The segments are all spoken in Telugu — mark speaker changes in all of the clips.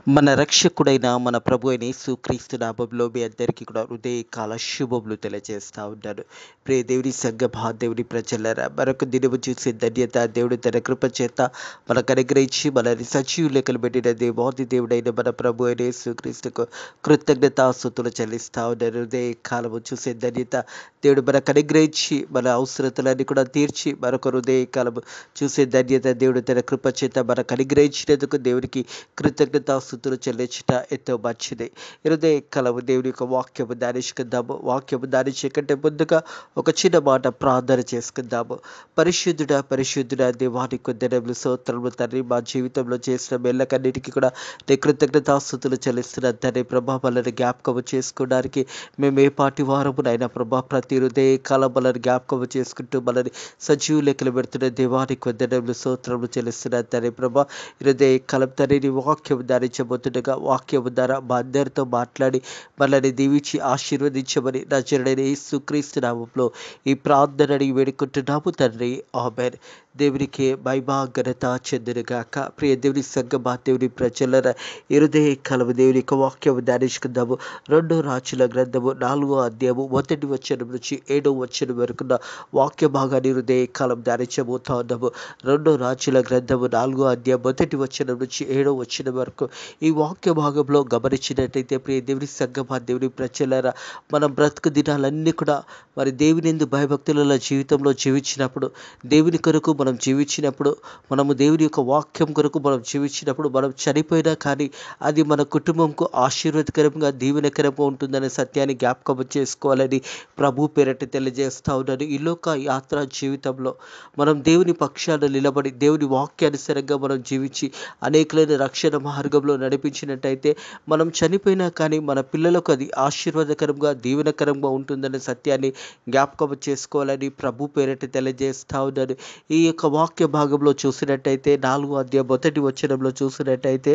Speaker 1: మన రక్షకుడైన మన ప్రభు అయిన యేసుక్రీస్తు నామములో మీ అందరికీ కూడా హృదయకాల శుభములు తెలియజేస్తా ఉన్నాను. ప్రియ దేవుని సంగమా, దేవుని ప్రజలారా, మరొక దినము చూసే ధన్యత దేవుడు తన కృప చేత మనకు అనుగ్రహించి మనల్ని సజీవ లెక్కలు పెట్టిన దేవాది దేవుడైన మన ప్రభు అయిన యేసుక్రీస్తుకు కృతజ్ఞతాస్తుతులు చెల్లిస్తా ఉన్నాను. హృదయకాలము చూసే ధన్యత దేవుడు మనకు అనుగ్రహించి మన అవసరతలన్నీ కూడా తీర్చి మరొక హృదయకాలము చూసే ధన్యత దేవుడు తన కృప చేత మనకు అనుగ్రహించినందుకు దేవునికి కృతజ్ఞతాస్తుతులు చెల్లించుట ఎంతో మంచిది. హృదయ కలవు దేవుని యొక్క వాక్యము ధ్యానించుకుందాము. వాక్యము ధ్యానించే కంటే ముందుగా ఒక చిన్న మాట ప్రార్థన చేసుకుందాము. పరిశుద్ధుడా పరిశుద్ధుడా దేవాని కొందరములు స్తోత్రములు తండ్రి, మా జీవితంలో చేసిన మేళ్ళకన్నిటికీ కూడా నీ కృతజ్ఞతాస్తుతులు చెల్లిస్తున్న తండ్రి ప్రభా, మనల్ని జ్ఞాపకము చేసుకోవడానికి మేము ఏ పాటి వారమునైనా ప్రభా, ప్రతి హృదయ కాలం మనల్ని జ్ఞాపకము చేసుకుంటూ మనల్ని సజీవ లెక్కలు పెడుతున్న దేవాని కొందరములు స్తోత్రములు చెల్లిస్తున్న తండ్రి ప్రభా, హృదయ కాలం తండ్రి నీ వాక్యము ధ్యానించబోతుండగా వాక్యము ద్వారా మా అందరితో మాట్లాడి మనల్ని దీవించి ఆశీర్వదించమని నజరుడైన యేసుక్రీస్తు నామములో ఈ ప్రార్థన అడిగి వేడుకుంటున్నాము తండ్రి, ఆమేన్. దేవునికి మహిమ ఘనత చెందునుగాక. ప్రియ దేవుని సంగమా, దేవుని ప్రజలర, హృదయ కలము దేవుని యొక్క వాక్యము ధ్యానించుకుందాము. 2 రాజుల గ్రంథము 4వ అధ్యాయము 1వ వచనం నుంచి 7వ వచనం వరకున్న వాక్య భాగాన్ని హృదయ కాలం ధ్యానించబోతా ఉన్నాము. 2 రాజుల గ్రంథము 4వ అధ్యాయం 1వ వచనం నుంచి 7వ వచనం వరకు ఈ వాక్య భాగంలో గమనించినట్టయితే ప్రియ దేవుని సంగమా, దేవుని ప్రజలరా, మనం బ్రతుకు దినాలన్నీ కూడా మరి దేవుని యందు భయభక్తుల జీవితంలో జీవించినప్పుడు, దేవుని కొరకు మనం జీవించినప్పుడు, మనము దేవుని యొక్క వాక్యం కొరకు మనం జీవించినప్పుడు, మనం చనిపోయినా కానీ అది మన కుటుంబంకు ఆశీర్వాదకరంగా దీవెనకరంగా ఉంటుందనే సత్యాన్ని జ్ఞాపకం చేసుకోవాలని ప్రభు పేరట తెలియజేస్తా ఉన్నాను. ఈ లోక యాత్ర జీవితంలో మనం దేవుని పక్షాన నిలబడి దేవుని వాక్యానుసారంగా మనం జీవించి అనేకులైన రక్షణ మార్గంలో నడిపించినట్టయితే మనం చనిపోయినా కానీ మన పిల్లలకు అది ఆశీర్వాదకరంగా దీవెనకరంగా ఉంటుందనే సత్యాన్ని జ్ఞాపకం చేసుకోవాలని ప్రభు పేరట తెలియజేస్తా ఉన్నాను. ఈ యొక్క వాక్య భాగంలో చూసినట్టయితే 4వ అధ్యాయం 1వ వచనంలో చూసినట్టయితే,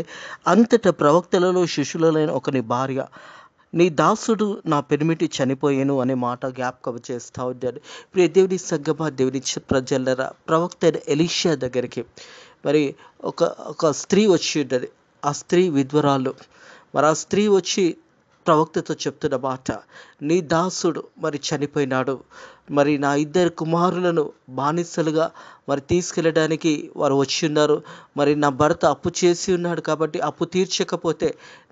Speaker 1: అంతటా ప్రవక్తలలో శిష్యులైన ఒకని భార్య, నీ దాసుడు నా పెనిమిటి చనిపోయాను అనే మాట జ్ఞాపకం చేస్తూ ఉన్నాడు. ప్రియ దేవుని సంగమా, దేవుని ప్రజలరా, ప్రవక్త అయిన ఎలీషా దగ్గరికి మరి ఒక ఒక స్త్రీ వచ్చి ఉన్నది. ఆ స్త్రీ విధ్వరాలు. మరి ఆ స్త్రీ వచ్చి ప్రవక్తతో చెప్తున్న మాట, నీ దాసుడు మరి చనిపోయినాడు, మరి నా 2 కుమారులను బానిసలుగా మరి తీసుకెళ్ళడానికి వారు వచ్చి ఉన్నారు. మరి నా భర్త అప్పు చేసి ఉన్నాడు కాబట్టి అప్పు తీర్చకపోతే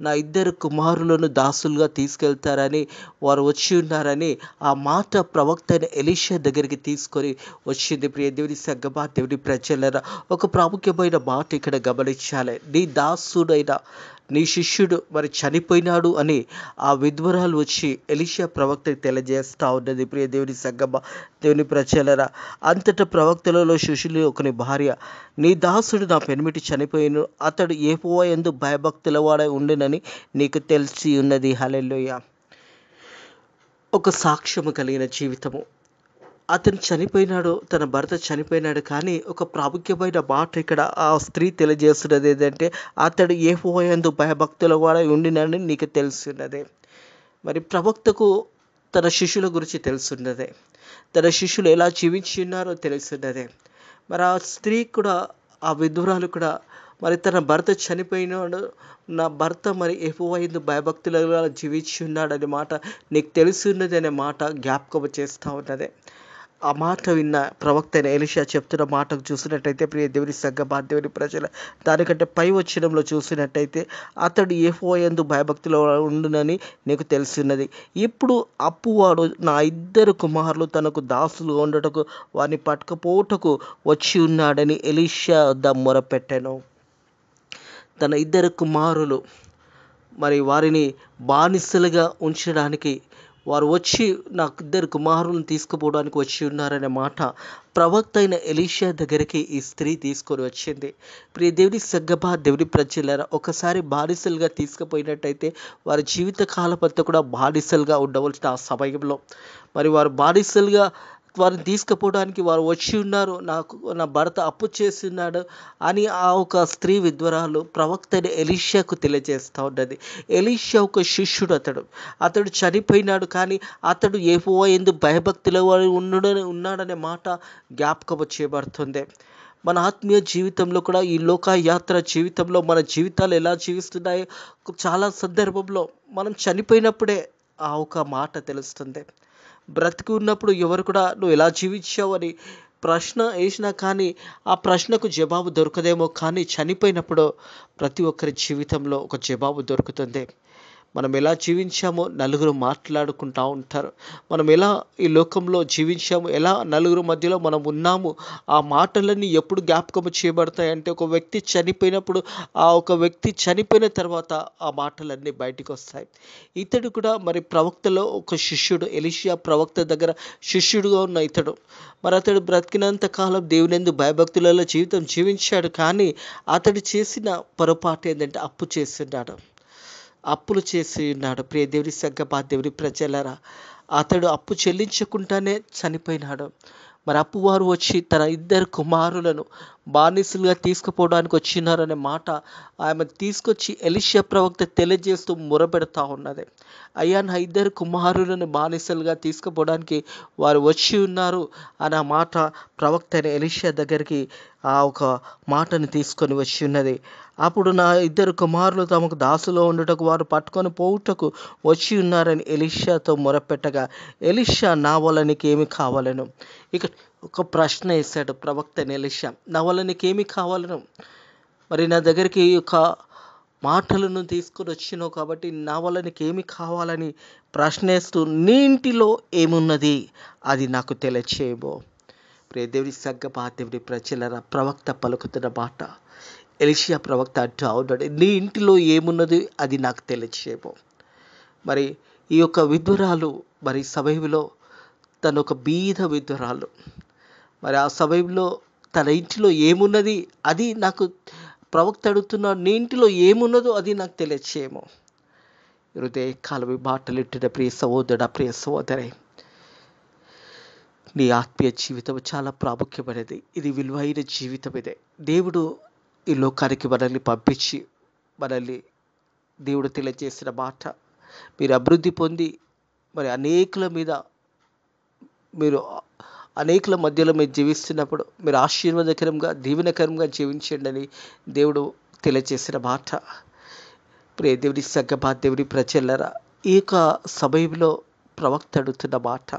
Speaker 1: నా 2 కుమారులను దాసులుగా తీసుకెళ్తారని వారు వచ్చి ఉన్నారని ఆ మాట ప్రవక్త అయిన ఎలీషా దగ్గరికి తీసుకొని వచ్చింది. ప్రియ దేవుని సంగమా, దేవుని ప్రజలరా, ఒక ప్రాముఖ్యమైన మాట ఇక్కడ గమనించాలి. నీ దాసుడైన నీ శిష్యుడు మరి చనిపోయినాడు అని ఆ విధ్వరాలు వచ్చి ఎలీషా ప్రవక్తకి తెలియజేస్తా ఉన్నది. ప్రియ దేవుని సంగమా, దేవుని ప్రజలరా, అంతటా ప్రవక్తలలో శిష్యులు ఒకని భార్య, నీ దాసుడు నా పెనిమిటి చనిపోయిను, అతడు యెహోవా యందు భయభక్తుల వాడై ఉండునని నీకు తెలిసి ఉన్నది. హల్లెలూయా. ఒక సాక్ష్యము కలిగిన జీవితము. అతను చనిపోయినాడు, తన భర్త చనిపోయినాడు, కానీ ఒక ప్రాముఖ్యమైన మాట ఇక్కడ ఆ స్త్రీ తెలియజేస్తున్నది ఏంటంటే, అతడు యెహోవా యందు భయభక్తుల వాడై ఉండినని నీకు తెలుసున్నదే. మరి ప్రవక్తకు తన శిష్యుల గురించి తెలుసున్నదే, తన శిష్యులు ఎలా జీవించి ఉన్నారో తెలుసున్నదే. మరి ఆ స్త్రీ కూడా, ఆ విధురాలు కూడా మరి తన భర్త చనిపోయినాడు, నా భర్త మరి యెహోవా యందు భయభక్తులుగా జీవించి ఉన్నాడనే మాట నీకు తెలుసున్నది అనే మాట జ్ఞాపకం చేస్తూ ఉన్నదే. ఆ మాట విన్న ప్రవక్త అయిన ఎలీషా చెప్తున్న మాటకు చూసినట్టయితే ప్రియ దేవుని సంగమా, దేవుని ప్రజల, దానికంటే పై వచనంలో చూసినట్టయితే, అతడు యెహోవా యందు భయభక్తులు ఉండునని నీకు తెలిసినది. ఇప్పుడు అప్పువాడు నా 2 కుమారులు తనకు దాసులు ఉండటకు వారిని పట్టుకపోటకు వచ్చి ఉన్నాడని ఎలీషా వద్ద మొరపెట్టెను. తన 2 కుమారులు మరి వారిని బానిసలుగా ఉంచడానికి వారు వచ్చి నాకు 2 కుమారులను తీసుకుపోవడానికి వచ్చి ఉన్నారనే మాట ప్రవక్త అయిన ఎలీషా దగ్గరికి ఈ స్త్రీ తీసుకొని వచ్చింది. ప్రియ దేవుని సంగమా, దేవుని ప్రజలారా, ఒకసారి బానిసలుగా తీసుకుపోయినట్టయితే వారి జీవిత కాలమంతా కూడా బానిసలుగా ఉండవలసిన ఆ సమయంలో మరి వారు బానిసలుగా వారిని తీసుకుపోవడానికి వారు వచ్చి ఉన్నారు, నా భర్త అప్పు చేసి ఉన్నాడు అని ఆ ఒక స్త్రీ విధ్వరాలు ప్రవక్త అయిన ఎలీషాకు తెలియజేస్తూ ఉన్నది. ఎలీషా ఒక శిష్యుడు, అతడు చనిపోయినాడు, కానీ అతడు యెహోవా యందు భయభక్తుల వాడు ఉన్నాడనే మాట జ్ఞాపకం చేయబడుతుంది. మన ఆత్మీయ జీవితంలో కూడా ఈ లోకయాత్ర జీవితంలో మన జీవితాలు ఎలా జీవిస్తున్నాయో చాలా సందర్భంలో మనం చనిపోయినప్పుడే ఆ ఒక మాట తెలుస్తుంది. బ్రతికి ఉన్నప్పుడు ఎవరు కూడా నువ్వు ఎలా జీవించావు అని ప్రశ్న వేసినా కానీ ఆ ప్రశ్నకు జవాబు దొరకదేమో, కానీ చనిపోయినప్పుడు ప్రతి ఒక్కరి జీవితంలో ఒక జవాబు దొరుకుతుంది. మనం ఎలా జీవించామో నలుగురు మాట్లాడుకుంటూ ఉంటారు. మనం ఎలా ఈ లోకంలో జీవించాము, ఎలా నలుగురు మధ్యలో మనం ఉన్నాము, ఆ మాటలన్నీ ఎప్పుడు జ్ఞాపకం చేయబడతాయంటే ఒక వ్యక్తి చనిపోయినప్పుడు, ఆ ఒక వ్యక్తి చనిపోయిన తర్వాత ఆ మాటలన్నీ బయటికి వస్తాయి. ఇతడు కూడా మరి ప్రవక్తలో ఒక శిష్యుడు, ఎలీషా ప్రవక్త దగ్గర శిష్యుడుగా ఉన్న ఇతడు. మరి అతడు బ్రతికినంత కాలం దేవునియందు భయభక్తులలో జీవితం జీవించాడు. కానీ అతడు చేసిన పొరపాటు ఏంటంటే అప్పు చేస్తున్నాడు, అప్పులు చేసి ఉన్నాడు. ప్రియ దేవుని సంగమా, దేవుని ప్రజలారా, అతడు అప్పు చెల్లించకుండానే చనిపోయినాడు. మరి అప్పువారు వచ్చి తన ఇద్దరు కుమారులను బానిసలుగా తీసుకుపోవడానికి వచ్చినారనే మాట ఆమె తీసుకొచ్చి ఎలీషా ప్రవక్త తెలియజేస్తూ మొరపెడతా ఉన్నది. అయ్యా, నా ఇద్దరు కుమారులను బానిసలుగా తీసుకుపోవడానికి వారు వచ్చి ఉన్నారు అన్న మాట ప్రవక్త అయిన ఎలీషా దగ్గరికి ఆ ఒక మాటను తీసుకొని వచ్చి ఉన్నది. అప్పుడు నా ఇద్దరు కుమారులు తమకు దాసులో ఉండుటకు వారు పట్టుకొని పోవుటకు వచ్చి ఉన్నారని ఎలీషాతో మొరపెట్టగా, ఎలీషా, నా వల్ల నీకేమి కావాలను? ఇక ఒక ప్రశ్న వేశాడు ప్రవక్త అయిన ఎలీషా, నా వల్ల నీకేమి కావాలను? మరి నా దగ్గరికి ఒక మాటలను తీసుకొని వచ్చినావు కాబట్టి నా వల్ల నీకేమి కావాలని ప్రశ్నేస్తూ, నీ ఇంటిలో ఏమున్నది అది నాకు తెలియచేయబో. ప్రియ దేవుని సంగమా, దేవుని ప్రజలారా, ప్రవక్త పలుకుతున్న మాట ఎలీషా ప్రవక్త అంటూ ఉన్నాడు, నీ ఇంటిలో ఏమున్నది అది నాకు తెలియచేయబో. మరి ఈ యొక్క విధురాలు మరి సమయంలో తను ఒక బీద విధురాలు. మరి ఆ సమయంలో తన ఇంటిలో ఏమున్నది అది నాకు ప్రవక్త అడుగుతున్నాడు, నీ ఇంటిలో ఏమున్నదో అది నాకు తెలియచేయము. హృదయ కాలవి మాటలు ఇట్టిన ప్రియ సహోదరుడా, ప్రియ సహోదరి, నీ ఆత్మీయ జీవితం చాలా ప్రాముఖ్యమైనది. ఇది విలువైన జీవితం. ఇదే దేవుడు ఈ లోకానికి మనల్ని పంపించి మనల్ని దేవుడు తెలియజేసిన మాట, మీరు అభివృద్ధి పొంది మరి అనేకుల మీద మీరు అనేకుల మధ్యలో మీరు జీవిస్తున్నప్పుడు మీరు ఆశీర్వాదకరంగా దీవెనకరంగా జీవించండి అని దేవుడు తెలియజేసిన మాట. ప్రియ దేవుని సంగమా, దేవుని ప్రజలారా, ఈ యొక్క సమయంలో ప్రవక్త అడుగుతున్న మాట,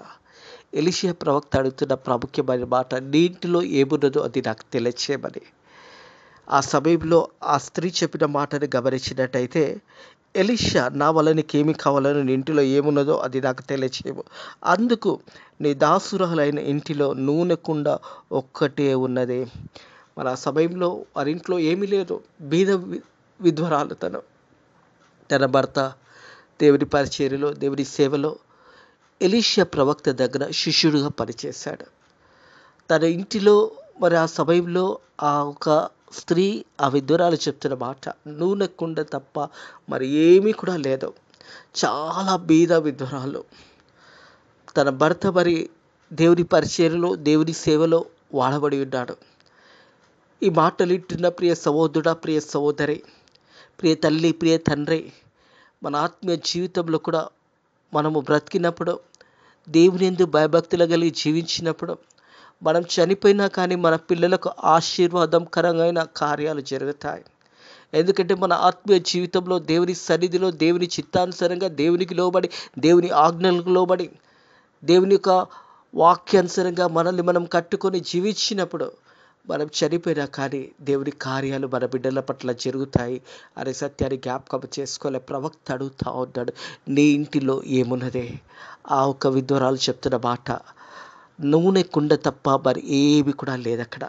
Speaker 1: ఎలీషా ప్రవక్త అడుగుతున్న ప్రాముఖ్యమైన మాట, నీ ఇంటిలో ఏమున్నదో అది నాకు తెలియచేయమని. ఆ సమయంలో ఆ స్త్రీ చెప్పిన మాటని గమనించినట్టయితే, ఎలీషా, నా వల్ల నీకేమి కావాలని, నీ ఇంటిలో ఏమున్నదో అది నాకు తెలియచేయము. అందుకు నీ దాసురాలైన ఇంటిలో నూనె కుండ ఒక్కటే ఉన్నది. మరి ఆ సమయంలో వారి ఇంట్లో ఏమీ లేదు. బీద విధవరాలు తన భర్త దేవుని పరిచర్యలో, దేవుని సేవలో ఎలీషా ప్రవక్త దగ్గర శిష్యుడిగా పనిచేశాడు. తన ఇంటిలో మరి ఆ సమయంలో ఆ ఒక స్త్రీ, ఆ విధురాలు చెప్తున్న మాట, నూనె కుండ తప్ప మరి ఏమీ కూడా లేదు. చాలా బీద విధురాలు. తన భర్త మరి దేవుని పరిచర్యలో, దేవుని సేవలో వాడబడి ఉన్నాడు. ఈ మాటలు వింటున్న ప్రియ సహోదరుడా, ప్రియ సహోదరి, ప్రియ తల్లి, ప్రియ తండ్రి, మన ఆత్మీయ జీవితంలో కూడా మనము బ్రతికినప్పుడు, దేవుని యందు భయభక్తులు కలిగి జీవించినప్పుడు, మనం చనిపోయినా కానీ మన పిల్లలకు ఆశీర్వాదకరమైన కార్యాలు జరుగుతాయి. ఎందుకంటే మన ఆత్మీయ జీవితంలో దేవుని సన్నిధిలో, దేవుని చిత్తానుసారంగా, దేవునికి లోబడి, దేవుని ఆజ్ఞలకు లోబడి, దేవుని యొక్క వాక్యానుసారంగా మనల్ని మనం కట్టుకొని జీవించినప్పుడు, మనం చనిపోయినా కానీ దేవుని కార్యాలు మన బిడ్డల పట్ల జరుగుతాయి అనే సత్యాన్ని జ్ఞాపకం చేసుకోలే. ప్రవక్త అడుగుతూ ఉన్నాడు, నీ ఇంటిలో ఏమున్నదే? ఆ ఒక విధవరాలు చెప్తున్న మాట, నూనె కుండ తప్ప మరి ఏమి కూడా లేదక్కడ.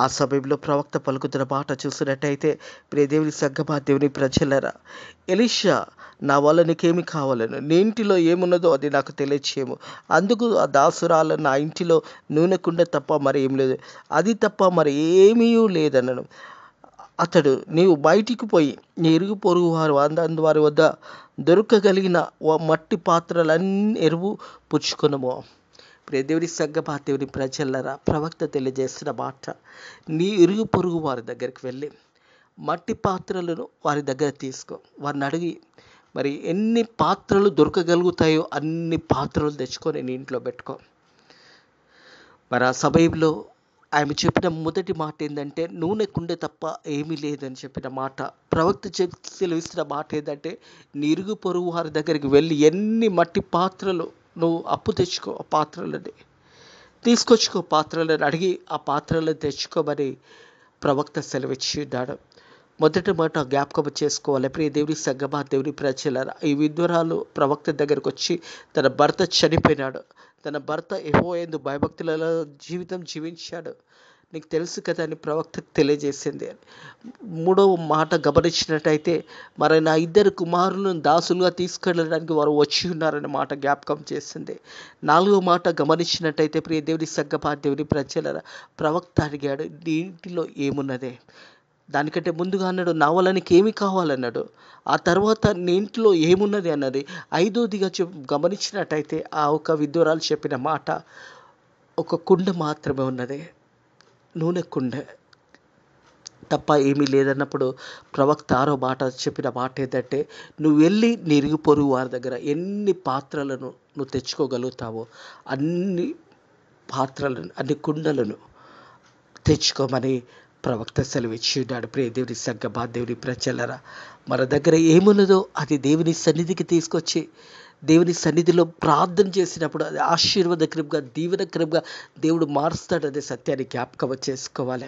Speaker 1: ఆ సమయంలో ప్రవక్త పలుకుతున్న మాట చూసినట్టయితే, ప్రియ దేవుని సంగమా, దేవుని ప్రజలారా, ఎలీషా, నా వల్ల నీకేమి కావాలను, నీ ఇంటిలో ఏమున్నదో అది నాకు తెలియచేయము. అందుకు ఆ దాసురాలు, నా ఇంటిలో నూనె కుండ తప్ప మరి ఏం లేదు, అది తప్ప మరి ఏమీ లేదనను. అతడు, నీవు బయటికి పోయి నీ ఇరుగు పొరుగు వారి వద్ద దొరకగలిగిన మట్టి పాత్రలన్నీ ఎరువు పుచ్చుకొనుము. ప్రియ దేవుని సంగమా, దేవుని ప్రజలారా, ప్రవక్త తెలియజేస్తున్న మాట, నీ ఇరుగు పొరుగు వారి దగ్గరికి వెళ్ళి మట్టి పాత్రలను వారి దగ్గర తీసుకో. వారిని అడిగి మరి ఎన్ని పాత్రలు దొరకగలుగుతాయో అన్ని పాత్రలు తెచ్చుకొని నీ ఇంట్లో పెట్టుకో. మరి ఆ సమయంలో ఆమె చెప్పిన మొదటి మాట ఏంటంటే, నూనె కుండే తప్ప ఏమీ లేదని చెప్పిన మాట. ప్రవక్త సెలవిస్తున్న మాట ఏంటంటే, నీ ఇరుగు పొరుగు వారి దగ్గరికి వెళ్ళి ఎన్ని మట్టి పాత్రలు నువ్వు అప్పు తెచ్చుకో, ఆ పాత్రలని తీసుకొచ్చుకో, పాత్రలను అడిగి ఆ పాత్రలను తెచ్చుకోమని ప్రవక్త సెలవిచ్చి ఉన్నాడు. మొదటి మాట జ్ఞాపకం చేసుకోవాలి. ప్రియ దేవుని సంగమా, దేవుని ప్రజలారా, ఈ విధవరాలు ప్రవక్త దగ్గరకు వచ్చి తన భర్త చనిపోయినాడు, తన భర్త యెహోవాయందు భయభక్తులలో జీవితం జీవించాడు, నీకు తెలుసు కదా అని ప్రవక్త తెలియజేసింది. మూడవ మాట గమనించినట్టయితే, మరి నా ఇద్దరు కుమారులను దాసులుగా తీసుకెళ్ళడానికి వారు వచ్చి ఉన్నారనే మాట జ్ఞాపకం చేసింది. నాలుగవ మాట గమనించినట్టయితే, ప్రియ దేవుని సంగమా, దేవుని ప్రజలారా, ప్రవక్త అడిగాడు, నీ ఇంటిలో ఏమున్నదే? దానికంటే ముందుగా అన్నాడు, నా వల్ల నీకేమి కావాలన్నాడు. ఆ తర్వాత నీ ఇంట్లో ఏమున్నది అన్నది. ఐదోదిగా గమనించినట్టయితే, ఆ ఒక విధురాలు చెప్పిన మాట, ఒక కుండ మాత్రమే ఉన్నది, నూనె కుండ తప్ప ఏమీ లేదన్నప్పుడు ప్రవక్త ఆరో మాట చెప్పిన మాట ఏంటంటే, నువ్వు వెళ్ళి నీ ఇరుగు పొరుగు వారి దగ్గర ఎన్ని పాత్రలను నువ్వు తెచ్చుకోగలుగుతావో అన్ని పాత్రలను, అన్ని కుండలను తెచ్చుకోమని ప్రవక్త సెలవిచ్చి ఉన్నాడు. ప్రియ దేవుని సంగమా, దేవుని ప్రజలారా, మన దగ్గర ఏమున్నదో అది దేవుని సన్నిధికి తీసుకొచ్చి దేవుని సన్నిధిలో ప్రార్థన చేసినప్పుడు అది ఆశీర్వాదకరంగా, దీవెనకరంగా దేవుడు మారుస్తాడనే సత్యాన్ని జ్ఞాపకం చేసుకోవాలి.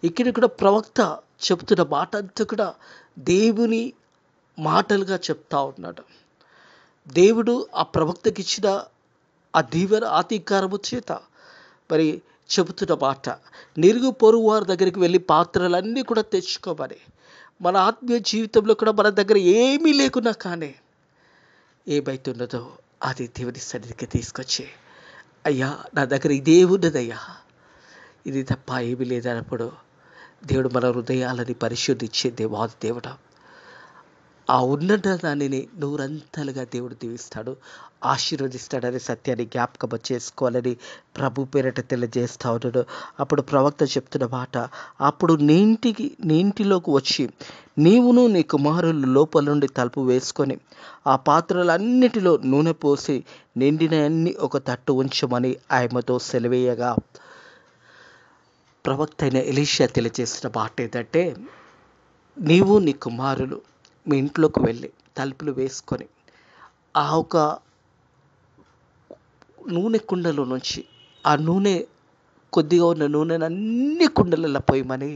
Speaker 1: ఇక్కడ కూడా ప్రవక్త చెప్తున్న మాట అంతా కూడా దేవుని మాటలుగా చెప్తా ఉన్నాడు. దేవుడు ఆ ప్రవక్తకి ఇచ్చిన ఆ దీవెన అధికారము చేత మరి చెబుతున్న మాట, నిరుగు పొరుగు వారి దగ్గరికి వెళ్ళి పాత్రలన్నీ కూడా తెచ్చుకోమని. మన ఆత్మీయ జీవితంలో కూడా మన దగ్గర ఏమీ లేకున్నా కానీ ఏమైతున్నదో అది దేవుని సన్నిధికి తీసుకొచ్చి, అయ్యా నా దగ్గర ఇదే ఉన్నదయ్యా, ఇది తప్ప ఏమీ లేదన్నప్పుడు దేవుడు మన హృదయాలని పరిశోధించే దేవుడు ఆ ఉన్న దానిని నూరంతలుగా దేవుడు దీవిస్తాడు, ఆశీర్వదిస్తాడనే సత్యాన్ని జ్ఞాపకం చేసుకోవాలని ప్రభు పేరట తెలియజేస్తా ఉన్నాడు. అప్పుడు ప్రవక్త చెప్తున్న మాట, అప్పుడు నీ ఇంటిలోకి వచ్చి నీవును నీ కుమారులు లోపల నుండి తలుపు వేసుకొని ఆ పాత్రలన్నిటిలో నూనె పోసి నిండిన అన్ని ఒక తట్టు ఉంచమని ఆయనతో సెలవేయగా, ప్రవక్త అయిన ఎలీషా తెలియజేసిన మాట ఏంటంటే, నీవు నీ కుమారులు మీ ఇంట్లోకి వెళ్ళి తలుపులు వేసుకొని ఆ ఒక నూనె కుండలో నుంచి ఆ నూనె, కొద్దిగా ఉన్న నూనెను అన్ని కుండలలో పోయమని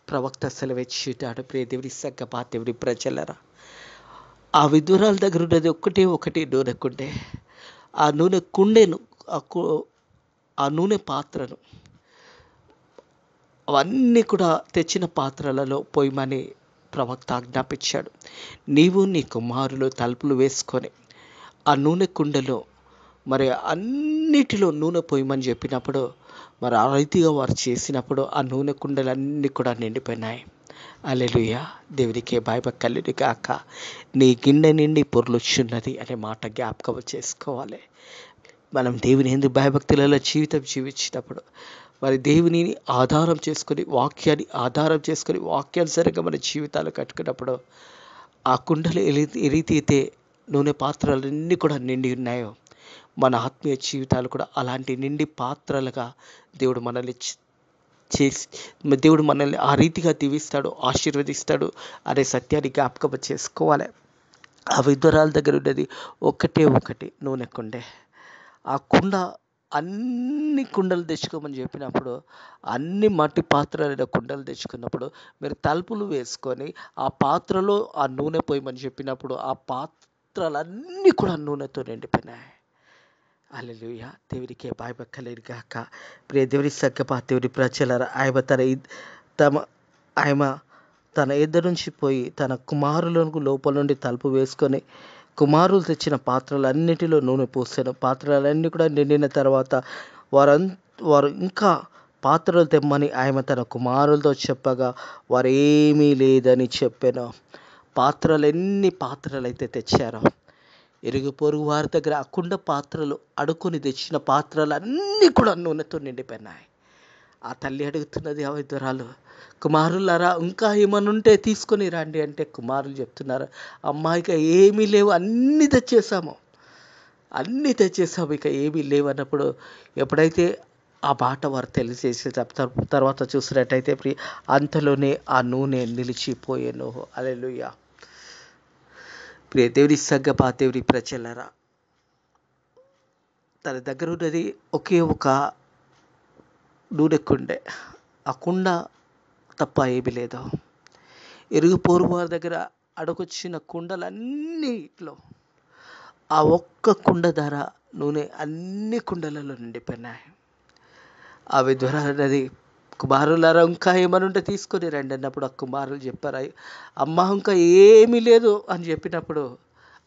Speaker 1: ప్రవక్త సెలవిచ్చాడు. ప్రియ దేవుని సంగమా, దేవుని ప్రజలారా, ఆ విధురాల దగ్గర ఉన్నది ఒకటి నూనె కుండే. ఆ నూనె కుండెను, ఆ నూనె పాత్రను అవన్నీ కూడా తెచ్చిన పాత్రలలో పోయమని ప్రవక్త ఆజ్ఞాపించాడు. నీవు నీ కుమారులు తలుపులు వేసుకొని ఆ నూనె కుండలో మరి అన్నిటిలో నూనె పోయమని చెప్పినప్పుడు, మరి ఆ రీతిగా వారు చేసినప్పుడు ఆ నూనె కుండలన్నీ కూడా నిండిపోయినాయి. హల్లెలూయా, దేవునికే భయభక్తులు గాక. నీ గిన్నె నిండి పొర్లుచున్నది అనే మాట జ్ఞాపకం చేసుకోవాలి. మనం దేవుని యందు భయభక్తులలో జీవితం జీవించినప్పుడు, మరి దేవుని ఆధారం చేసుకొని, వాక్యాన్ని ఆధారం చేసుకొని, వాక్యానుసారంగా మన జీవితాలు కట్టుకున్నప్పుడు ఆ కుండలు ఏ రీతి అయితే నూనె పాత్రలన్నీ కూడా నిండి ఉన్నాయో, మన ఆత్మీయ జీవితాలు కూడా అలాంటి నిండి పాత్రలుగా దేవుడు మనల్ని చేసి, దేవుడు మనల్ని ఆ రీతిగా దీవిస్తాడు, ఆశీర్వదిస్తాడు అనే సత్యాన్ని జ్ఞాపకం చేసుకోవాలి. ఆ విధురాల దగ్గర ఉన్నది ఒకటి నూనె కుండే. ఆ కుండ అన్ని కుండలు తెచ్చుకోమని చెప్పినప్పుడు, అన్ని మట్టి పాత్రలైన కుండలు తెచ్చుకున్నప్పుడు, మీరు తలుపులు వేసుకొని ఆ పాత్రలో ఆ నూనె పోయమని చెప్పినప్పుడు ఆ పాత్రలన్నీ కూడా నూనెతో నిండిపోయినాయి. హల్లెలూయా, దేవునికే భయభక్తులు గాక. ప్రియ దేవుని సంగమా, దేవుని ప్రజలారా, ఆయన తన ఎదురు నుంచి పోయి తన కుమారులకు లోపల నుండి తలుపు వేసుకొని కుమారులు తెచ్చిన పాత్రలన్నిటిలో నూనె పోసాను. పాత్రలన్నీ కూడా నిండిన తర్వాత వారు ఇంకా పాత్రలు తెమ్మని ఆయన తన కుమారులతో చెప్పగా, వారు ఏమీ లేదని చెప్పాను. ఎన్ని పాత్రలైతే తెచ్చారో, ఇరుగు పొరుగు వారి దగ్గర ఆ కుండ పాత్రలు అడుకొని తెచ్చిన పాత్రలన్నీ కూడా నూనెతో నిండిపోయినాయి. ఆ తల్లి అడుగుతున్నది, ఆ విధురాలు, కుమారులారా ఇంకా ఏమన్నా ఉంటే తీసుకొని రండి అంటే, కుమారులు చెప్తున్నారు, అమ్మాయికి ఏమీ లేవు, అన్నీ తెచ్చేసాము, ఇక ఏమీ లేవు అన్నప్పుడు, ఎప్పుడైతే ఆ మాట వారు తెలియజేసే తర్వాత చూసినట్టయితే అంతలోనే ఆ నూనె నిలిచిపోయాను. హల్లెలూయా. ప్రియ దేవుని సంగమా, దేవుని ప్రజలారా, తన దగ్గర ఉన్నది ఒకే ఒక నూనె కుండే. ఆ కుండ తప్ప ఏమీ లేదు. ఇరుగు పొరుగు వారి దగ్గర అడుగొచ్చిన కుండలన్నిట్లో ఆ ఒక్క కుండ ధర నూనె అన్ని కుండలలో నిండిపోయినాయి. ఆ విధురాలన్నది, కుమారులారా ఇంకా ఏమని ఉంటే తీసుకొని రండి అన్నప్పుడు ఆ కుమారులు చెప్పారు, అమ్మ ఇంకా ఏమీ లేదు అని చెప్పినప్పుడు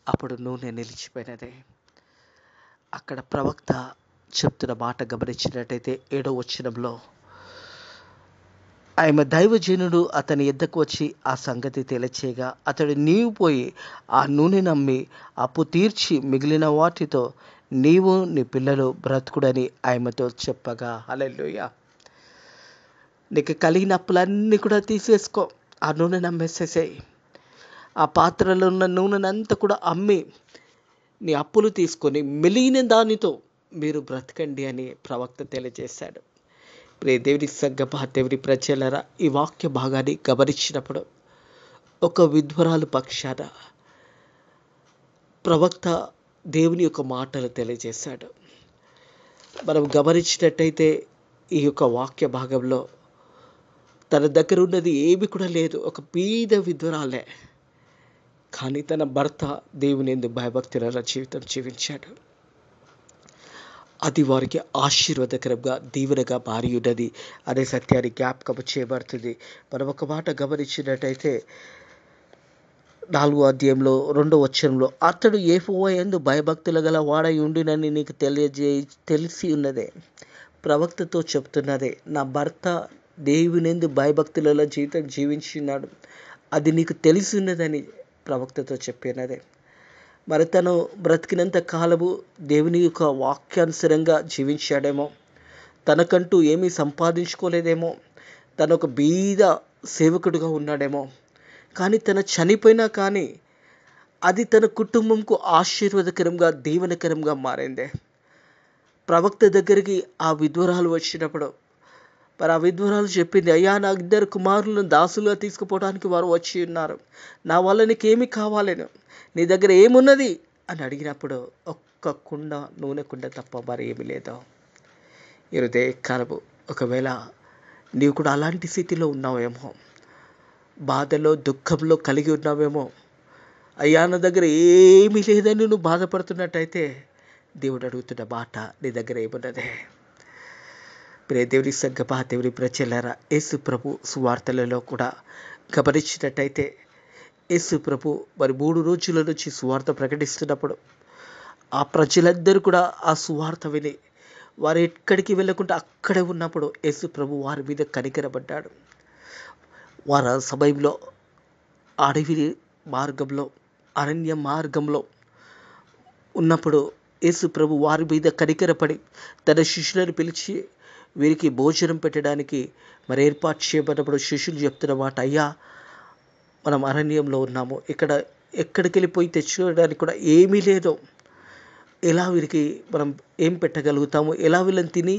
Speaker 1: అప్పుడు నూనె నిలిచిపోయినది. అక్కడ ప్రవక్త చెప్తున్న మాట గమనించినట్టయితే 7వ వచనంలో, ఆమె దైవజనుడు అతని యొద్దకు వచ్చి ఆ సంగతి తెలియచేయగా అతడు, నీవు పోయి ఆ నూనె నమ్మి అప్పు తీర్చి మిగిలిన వాటితో నీవు నీ పిల్లలు బ్రతుకుడని ఆమెతో చెప్పగా. హల్లెలూయా. నీకు కలిగిన అప్పులన్నీ కూడా తీసేసుకో, ఆ నూనె నమ్మేసేసేయి. ఆ పాత్రలో ఉన్న నూనెనంతా కూడా అమ్మి నీ అప్పులు తీసుకొని మిగిలిన దానితో మీరు బ్రతకండి అని ప్రవక్త తెలియజేశాడు. ప్రియ దేవుని సంగమా, దేవుని ప్రజలారా, ఈ వాక్య భాగాన్ని గమనించినప్పుడు ఒక విధ్వరాలు పక్షాన ప్రవక్త దేవుని యొక్క మాటలు తెలియజేశాడు. మనం గమనించినట్టయితే ఈ యొక్క వాక్య భాగంలో తన దగ్గర ఉన్నది ఏమి కూడా లేదు, ఒక బీద విధ్వరాలే. కానీ తన భర్త దేవుని యందు భయభక్తుల జీవితం జీవించాడు. అది వారికి ఆశీర్వాదకరంగా, దీవెనగా మారి ఉన్నది అనే సత్యాన్ని జ్ఞాపకం చేయబడుతుంది. మనం ఒక మాట గమనించినట్టయితే 4వ అధ్యాయంలో 2వ వచనంలో, అతడు యెహోవా యందు భయభక్తులు గల వాడై ఉండినని నీకు తెలిసి ఉన్నదే. ప్రవక్తతో చెప్తున్నదే, నా భర్త దేవుని యందు భయభక్తులలో జీవితం జీవించున్నాడు, అది నీకు తెలిసి ఉన్నదని ప్రవక్తతో చెప్పినదే. మరి తను బ్రతికినంత కాలము దేవుని యొక్క వాక్యానుసారంగా జీవించాడేమో, తనకంటూ ఏమీ సంపాదించుకోలేదేమో, తను ఒక బీద సేవకుడిగా ఉన్నాడేమో. కానీ తను చనిపోయినా కానీ అది తన కుటుంబంకు ఆశీర్వాదకరంగా, దీవెనకరంగా మారిందే. ప్రవక్త దగ్గరికి ఆ విధ్వరాలు వచ్చినప్పుడు మరి ఆ విధ్వరాలు చెప్పింది, అయ్యా, నా 2 కుమారులను దాసులుగా తీసుకుపోవడానికి వారు వచ్చి ఉన్నారు, నా వల్ల నీకేమి కావాలను, నీ దగ్గర ఏమున్నది అని అడిగినప్పుడు ఒక్క కుండ, నూనె కుండ తప్ప మరి ఏమి లేదు. ఈ కాలము ఒకవేళ నీవు కూడా అలాంటి స్థితిలో ఉన్నావేమో, బాధలో దుఃఖంలో కలిగి ఉన్నావేమో, అయ్యా నా దగ్గర ఏమీ లేదని నువ్వు బాధపడుతున్నట్టయితే దేవుడు అడుగుతున్న మాట, నీ దగ్గర ఏమున్నదే. ప్రియ దేవుని సంగమా, దేవుని ప్రజలారా, యేసు ప్రభు సువార్తలలో కూడా గమనించినట్టయితే యేసు ప్రభు మరి 3 రోజుల నుంచి సువార్త ప్రకటిస్తున్నప్పుడు ఆ ప్రజలందరూ కూడా ఆ సువార్త విని వారు ఎక్కడికి వెళ్ళకుండా అక్కడే ఉన్నప్పుడు యేసు ప్రభు వారి మీద కనికరపడ్డాడు. వారు ఆ సమయంలో అడవి మార్గంలో, అరణ్య మార్గంలో ఉన్నప్పుడు యేసు ప్రభు వారి మీద కనికరపడి తన శిష్యులను పిలిచి వీరికి భోజనం పెట్టడానికి మరి ఏర్పాటు చేయబడినప్పుడు శిష్యులు చెప్తున్న మాట, అయ్యా, మనం అరణ్యంలో ఉన్నాము, ఇక్కడ ఎక్కడికి వెళ్ళిపోయి తెచ్చుకోవడానికి కూడా ఏమీ లేదు, ఎలా వీరికి మనం ఏం పెట్టగలుగుతాము, ఎలా వీళ్ళని తిని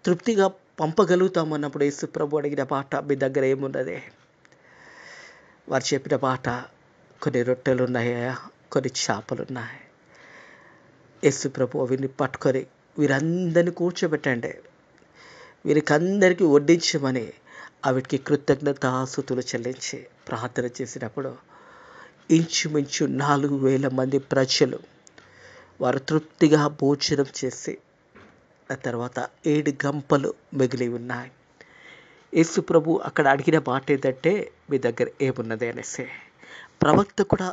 Speaker 1: తృప్తిగా పంపగలుగుతాము అన్నప్పుడు యేసు ప్రభు అడిగిన మాట, మీ దగ్గర ఏమున్నదే. వారు చెప్పిన మాట, కొన్ని రొట్టెలు ఉన్నాయా, కొన్ని చేపలు ఉన్నాయి. యేసు ప్రభు వీరిని పట్టుకొని వీరందరినీ కూర్చోబెట్టండి, వీరికి అందరికీ వడ్డించమని వీటికి కృతజ్ఞతాస్తుతులు చెల్లించి ప్రార్థన చేసినప్పుడు ఇంచుమించు 4,000 మంది ప్రజలు వారు తృప్తిగా భోజనం చేసి ఆ తర్వాత 7 గంపలు మిగిలి ఉన్నాయి. యేసు ప్రభు అక్కడ అడిగిన మాట ఏంటంటే, మీ దగ్గర ఏమున్నది అనేసి. ప్రవక్త కూడా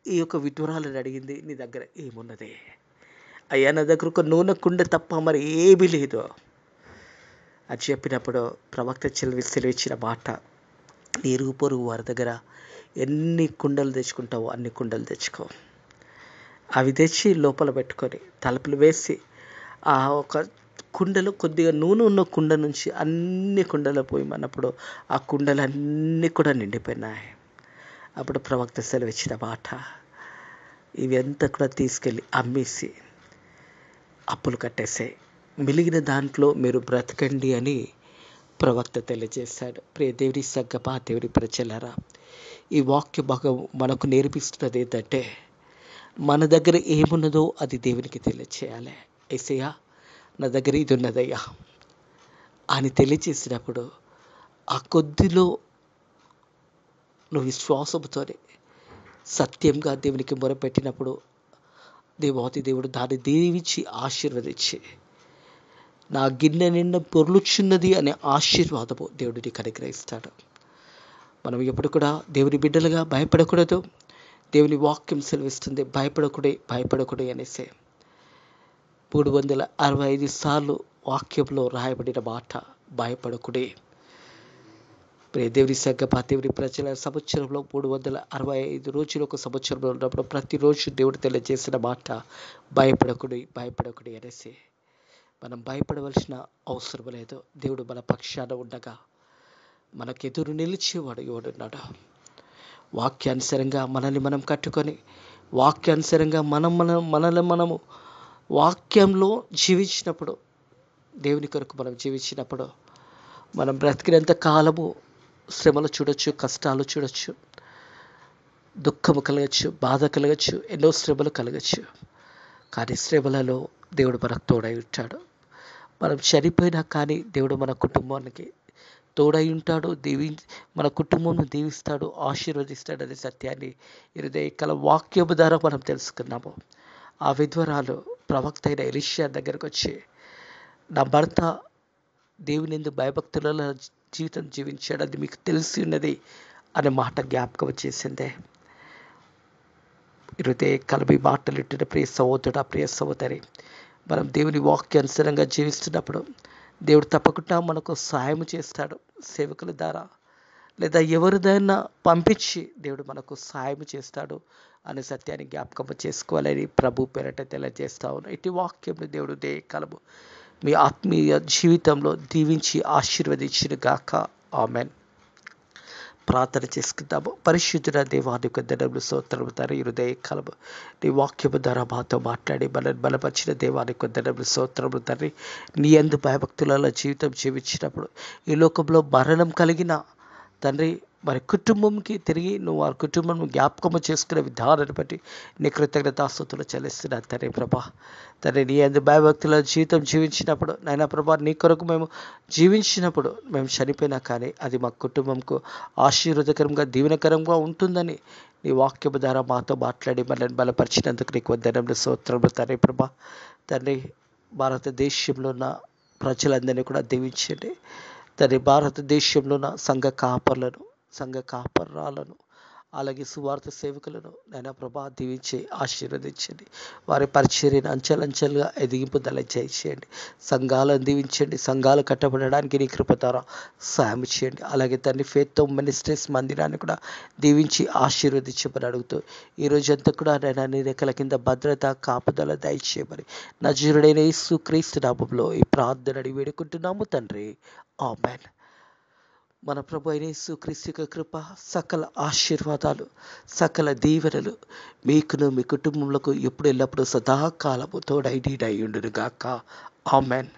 Speaker 1: ఈ యొక్క విధురాలను అడిగింది, నీ దగ్గర ఏమున్నది. అయ్యా, నా దగ్గర ఒక నూనె కుండ తప్ప మరి ఏమీ లేదు అని చెప్పినప్పుడు ప్రవక్త సెలవిచ్చిన మాట, నీ ఇరుగు పొరుగు వారి దగ్గర ఎన్ని కుండలు తెచ్చుకుంటావో అన్ని కుండలు తెచ్చుకో, అవి తెచ్చి లోపల పెట్టుకొని తలుపులు వేసి ఆ ఒక కుండలో కొద్దిగా నూనె ఉన్న కుండ నుంచి అన్ని కుండలు పోయమన్నప్పుడు ఆ కుండలన్నీ కూడా నిండిపోయినాయి. అప్పుడు ప్రవక్త సెలవిచ్చిన మాట, ఇవి అంతా కూడా తీసుకెళ్ళి అమ్మేసి అప్పులు కట్టేసాయి, మిలిగిన దాంట్లో మీరు బ్రతకండి అని ప్రవక్త తెలియజేశాడు. ప్రియ దేవుని సంగమా, దేవుని ప్రజలారా, ఈ వాక్య భాగం మనకు నేర్పిస్తున్నది ఏంటంటే, మన దగ్గర ఏమున్నదో అది దేవునికి తెలియచేయాలి. యేసయ్యా, నా దగ్గర ఇది ఉన్నదయ్యా అని తెలియచేసినప్పుడు, ఆ కొద్దిలో నువ్వు విశ్వాసముతోనే సత్యంగా దేవునికి మొరపెట్టినప్పుడు, దేవాతి దేవుడు దాన్ని దీవించి ఆశీర్వదించి, నా గిన్నె నిండా పొర్లుచున్నది అనే ఆశీర్వాదము దేవుడు నీకు అనుగ్రహిస్తాడు. మనం ఎప్పుడు కూడా దేవుని బిడ్డలుగా భయపడకూడదు. దేవుని వాక్యం సెలవిస్తుంది, భయపడకుడే అనేసి. 365 సార్లు వాక్యంలో రాయబడిన మాట భయపడకుడే. దేవుని సంగమా, దేవుని ప్రజల సంవత్సరంలో 365 రోజులు ఒక సంవత్సరంలో ఉన్నప్పుడు ప్రతిరోజు దేవుడు తెలియజేసిన మాట భయపడకుడి అనేసి. మనం భయపడవలసిన అవసరం లేదు. దేవుడు మన పక్షాన ఉండగా మనకెదురు నిలిచేవాడు ఎవడున్నాడు? వాక్యానుసారంగా మనల్ని మనం కట్టుకొని, వాక్యానుసారంగా మనల్ని మనము వాక్యంలో జీవించినప్పుడు, దేవుని కొరకు మనం జీవించినప్పుడు, మనం బ్రతికినంత కాలము శ్రమలు చూడొచ్చు, కష్టాలు చూడొచ్చు, దుఃఖము కలగచ్చు, బాధ కలగచ్చు, ఎన్నో శ్రమలు కలగచ్చు. కానీ శ్రమలలో దేవుడు మనకు తోడై ఉంటాడు. మనం చనిపోయినా కానీ దేవుడు మన కుటుంబానికి తోడై ఉంటాడు. మన కుటుంబంను దీవిస్తాడు, ఆశీర్వదిస్తాడు అనే సత్యాన్ని హృదయకాల వాక్యము ద్వారా మనం తెలుసుకున్నాము. ఆ విధ్వరాలు ప్రవక్త అయిన ఎలీషా దగ్గరకు వచ్చి, నా భర్త దేవుని యందు భయభక్తులలో జీవితం జీవించాడు, అది మీకు తెలిసి ఉన్నది అనే మాట జ్ఞాపకం చేసిందే. హృదయకాల మీ మాటలు ఇట్టిన ప్రియ సహోదరుడా, ప్రియ సహోదరి, మనం దేవుని వాక్యానుసారంగా జీవిస్తున్నప్పుడు దేవుడు తప్పకుండా మనకు సహాయం చేస్తాడు. సేవకుల ద్వారా లేదా ఎవరిదైనా పంపించి దేవుడు మనకు సహాయం చేస్తాడు అనే సత్యాన్ని జ్ఞాపకం చేసుకోవాలని ప్రభు పేరట తెలియజేస్తా ఉన్నాను. ఇటు వాక్యం దేవుడు దేకాలము మీ ఆత్మీయ జీవితంలో దీవించి ఆశీర్వదించిన గాక. ఆమెన్. ప్రార్థన చేసుకుందాము. పరిశుద్ధుడ దేవానికి వందనములు, స్తోత్రములు తండ్రి. ఈ హృదయకాలము నీ వాక్యము ద్వారా మాతో మాట్లాడి మనల్ని బలపరిచిన దేవానికి వందనములు, స్తోత్రములు తండ్రి. నీ యందు భయభక్తులలో జీవితం జీవించినప్పుడు ఈ లోకంలో మరణం కలిగిన తండ్రి, మరి కుటుంబంకి తిరిగి నువ్వు వారి కుటుంబం జ్ఞాపకము చేసుకునే విధానాన్ని బట్టి నీ కృతజ్ఞతాస్తుతులు చెల్లిస్తున్నాను తండ్రి. ప్రభా తండ్రి, నీ యందు భయభక్తుల జీవితం జీవించినప్పుడు నాయనా ప్రభా, నీ కొరకు మేము జీవించినప్పుడు మేము చనిపోయినా కానీ అది మా కుటుంబంకు ఆశీర్వాదకరంగా దీవెనకరంగా ఉంటుందని నీ వాక్యము ద్వారా మాతో మాట్లాడి మనల్ని బలపరిచినందుకు నీకు వందనములు, స్తోత్రములు తండ్రి. ప్రభా తండ్రి, భారతదేశంలో ఉన్న ప్రజలందరినీ కూడా దీవించండి తండ్రి. భారతదేశంలో ఉన్న సంఘ కాపరాలను అలాగే సువార్త సేవకులను నైనా ప్రభా దీవించి ఆశీర్వదించండి. వారి పరిచర్యను అంచెలంచెలుగా ఎదిగింపుదల చేయండి. సంఘాలను దీవించండి. సంఘాలు కట్టబడడానికి నీ కృప ద్వారా సాయం చేయండి. అలాగే తండ్రి, ఫేత్ మినిస్ట్రీస్ మందిరాన్ని కూడా దీవించి ఆశీర్వదించమని అడుగుతూ ఈరోజంతా కూడా నైనా నీ రెక్కల కింద భద్రత కాపుదల దయచేయమని నజరుడైన యేసుక్రీస్తు నామములో ఈ ప్రార్థన అడిగి వేడుకుంటున్నాము తండ్రి. ఆమేన్. మన ప్రభు అయిన యేసుక్రీస్తు కృప, సకల ఆశీర్వాదాలు, సకల దీవెనలు మీకును మీ కుటుంబములకు ఎప్పుడు ఎల్లప్పుడూ సదాకాలము తోడై నీడై ఉండును గాక. ఆమేన్.